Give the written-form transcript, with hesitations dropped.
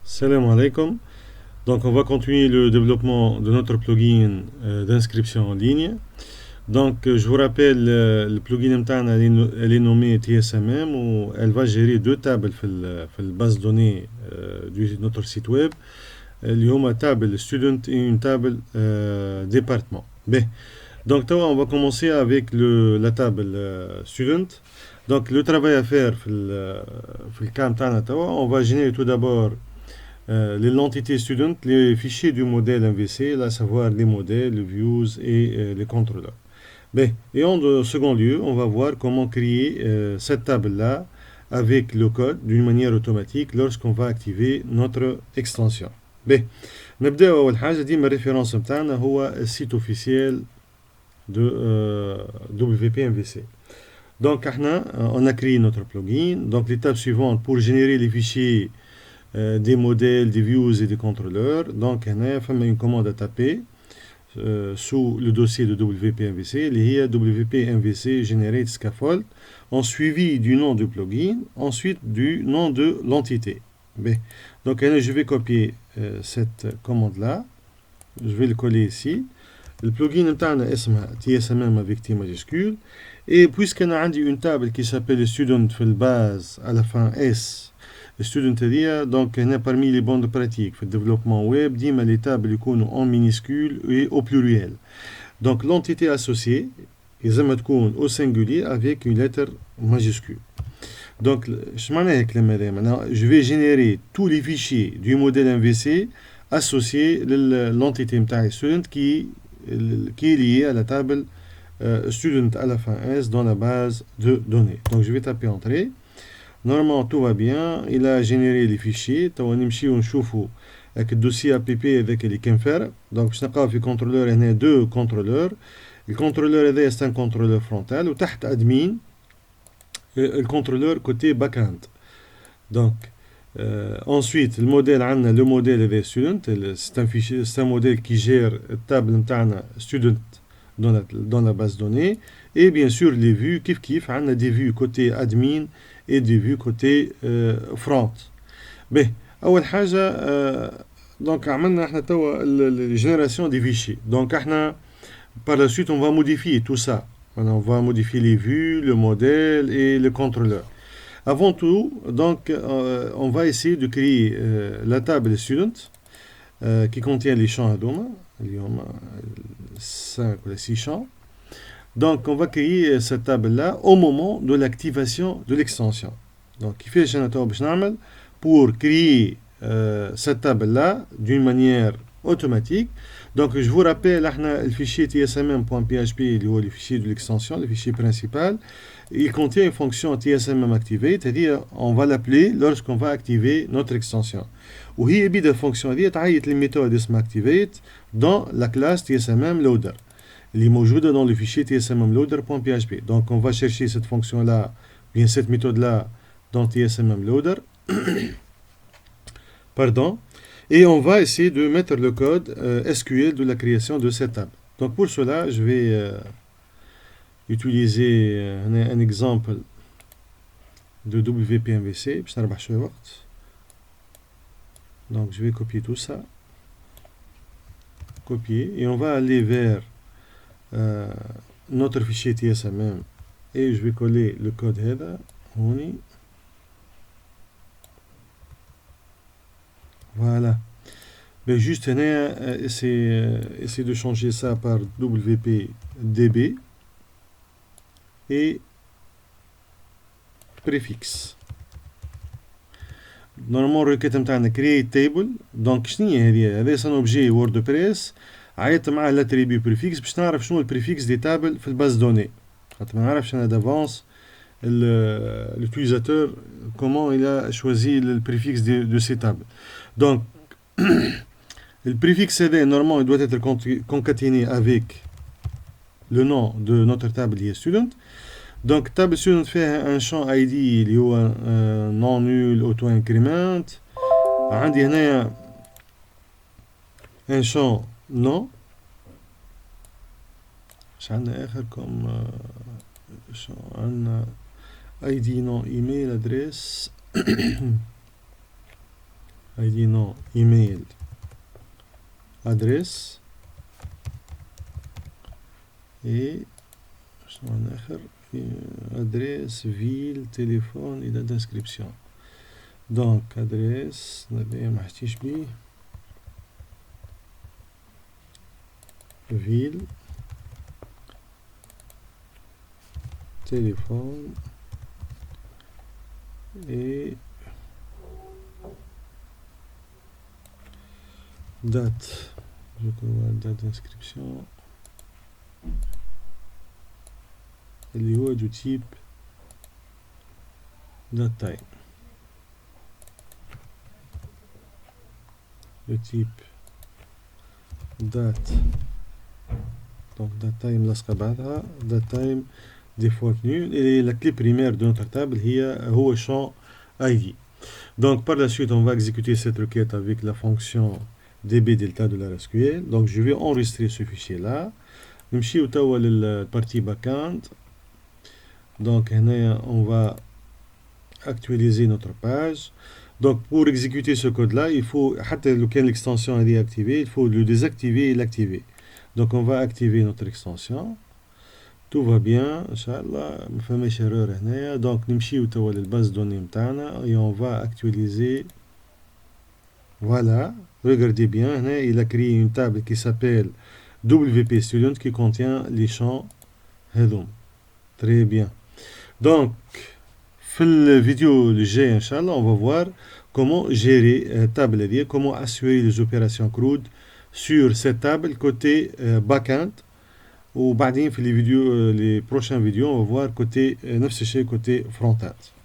Salam alaikum. Donc, on va continuer le développement de notre plugin d'inscription en ligne. Donc, je vous rappelle, le plugin متاعنا, elle est nommée TSMM où elle va gérer deux tables في base de données de notre site web. اللي هما table student et une table département. B. Donc, on va commencer avec la table student. Donc, le travail à faire في الكام تاعنا on va générer tout d'abord l'entité student, les fichiers du modèle MVC, à savoir les modèles, les views et les contrôleurs. Ben, et en second lieu, on va voir comment créer cette table-là avec le code d'une manière automatique lorsqu'on va activer notre extension. Ben, نبدأ أول حاجة ديما الريفيرنس بتاعنا هو السيت officiel de WP MVC. Donc, on a créé notre plugin. Donc, l'étape suivante pour générer les fichiers des modèles, des views et des contrôleurs. Donc, on a une commande à taper sous le dossier de WP-MVC, il y a WP-MVC Generate Scaffold, en suivi du nom du plugin, ensuite du nom de l'entité. Donc, je vais copier cette commande-là, je vais le coller ici. Le plugin est TSMM avec T majuscule. Et puisqu'on a une table qui s'appelle Student في base à la fin S, student هذيا donc هنا parmi les bonnes pratiques في développement web ديما les tables يكونوا en minuscule et au pluriel. Donc l'entité associée لازم تكون au singulier avec une lettre majuscule. Donc je vais générer tous les fichiers du modèle MVC associés l'entité متاعي student qui est liée à la table student à la fin S dans la base de données. Donc je vais taper entrée. Normalement tout va bien, il a généré les fichiers. On va avec le dossier app avec les كنفر. Donc je n'ai في contrôleur, il y a deux contrôleurs. Le contrôleur c'est un contrôleur frontal. Et تحت admin, le contrôleur côté backend. Donc ensuite le modèle le modèle student, c'est un fichier, c'est un modèle qui gère la table student dans la base de données. Et bien sûr les vues كيف on a des vues côté admin et des vues côté front. Mais أول حاجة donc عملنا احنا توا الجنراسيون des fichiers. Donc احنا par la suite on va modifier tout ça. On va modifier les vues, le modèle et le contrôleur. Avant tout, donc on va essayer de créer la table student qui contient les champs هذوما اللي هما 5 ou 6 champs. Donc, on va créer cette table-là au moment de l'activation de l'extension. Donc, il fait pour créer cette table-là d'une manière automatique. Donc, je vous rappelle, le fichier tsmm.php, le fichier de l'extension, le fichier principal, il contient une fonction tsmm activate, c'est-à-dire on va l'appeler lorsqu'on va activer notre extension. وهي بيد الفونكسيون دي تعيط للميثود اسمها activate dans la classe tsmm loader. Elle est موجودة dans le fichier tsmmloader.php. Donc on va chercher cette fonction-là, bien cette méthode-là dans tsmmloader. Pardon. Et on va essayer de mettre le code SQL de la création de cette table. Donc pour cela, je vais utiliser un exemple de WP-MVC. Donc je vais copier tout ça. Copier. Et on va aller vers notre fichier TSMM et je vais coller le code header. Voilà. Mais juste essayer de changer ça par WPDB et préfixe. Normalement requête نتاعنا create table. Donc شنو هي هذه un objet WordPress عيط مع l'attribut préfixe باش نعرف شنو البريفيكس دي تابل في الباز دوني. خاطر ما نعرفش انا d'avance l'utilisateur comment il a choisi le préfixe de ces tables. Donc le préfixe CD normalement il doit être concaténé avec le nom de notre table qui est student. Donc table student fait un champ ID اللي هو non nul auto increment. عندي هنايا un champ non. عندنا آخر comme عندنا ID non email adresse. ID nom, email, adresse et adresse, ville, téléphone et date d'inscription. Donc adresse ville, téléphone et date. Je vois date d'inscription. اللي هو du type date time. Le type date. Donc date time لاصقة بعضها. Date time des fois nul. Et la clé primaire de notre table هو champ ID. Donc par la suite on va exécuter cette requête avec la fonction db delta de la SQL. Donc je vais enregistrer ce fichier là. نمشيو توا للpartie backend. Donc on va actualiser notre page. Donc pour exécuter ce code là il faut حتى لو كان l'extension est activée il faut le désactiver et l'activer. Donc on va activer notre extension. Tout va bien inchallah ما فماش erreur هنايا. Donc نمشيو توا للباز دوني نتاعنا et on va actualiser. Voilà, regardez bien هنا il a créé une table qui s'appelle WP Student qui contient les champs هذوم. Très bien. Donc في الفيديو الجاي ان شاء الله on va voir comment gérer table دي, comment assurer les opérations CRUD sur cette table côté backend. وبعدين في les prochaines vidéos on va voir côté نفس الشيء côté front-end.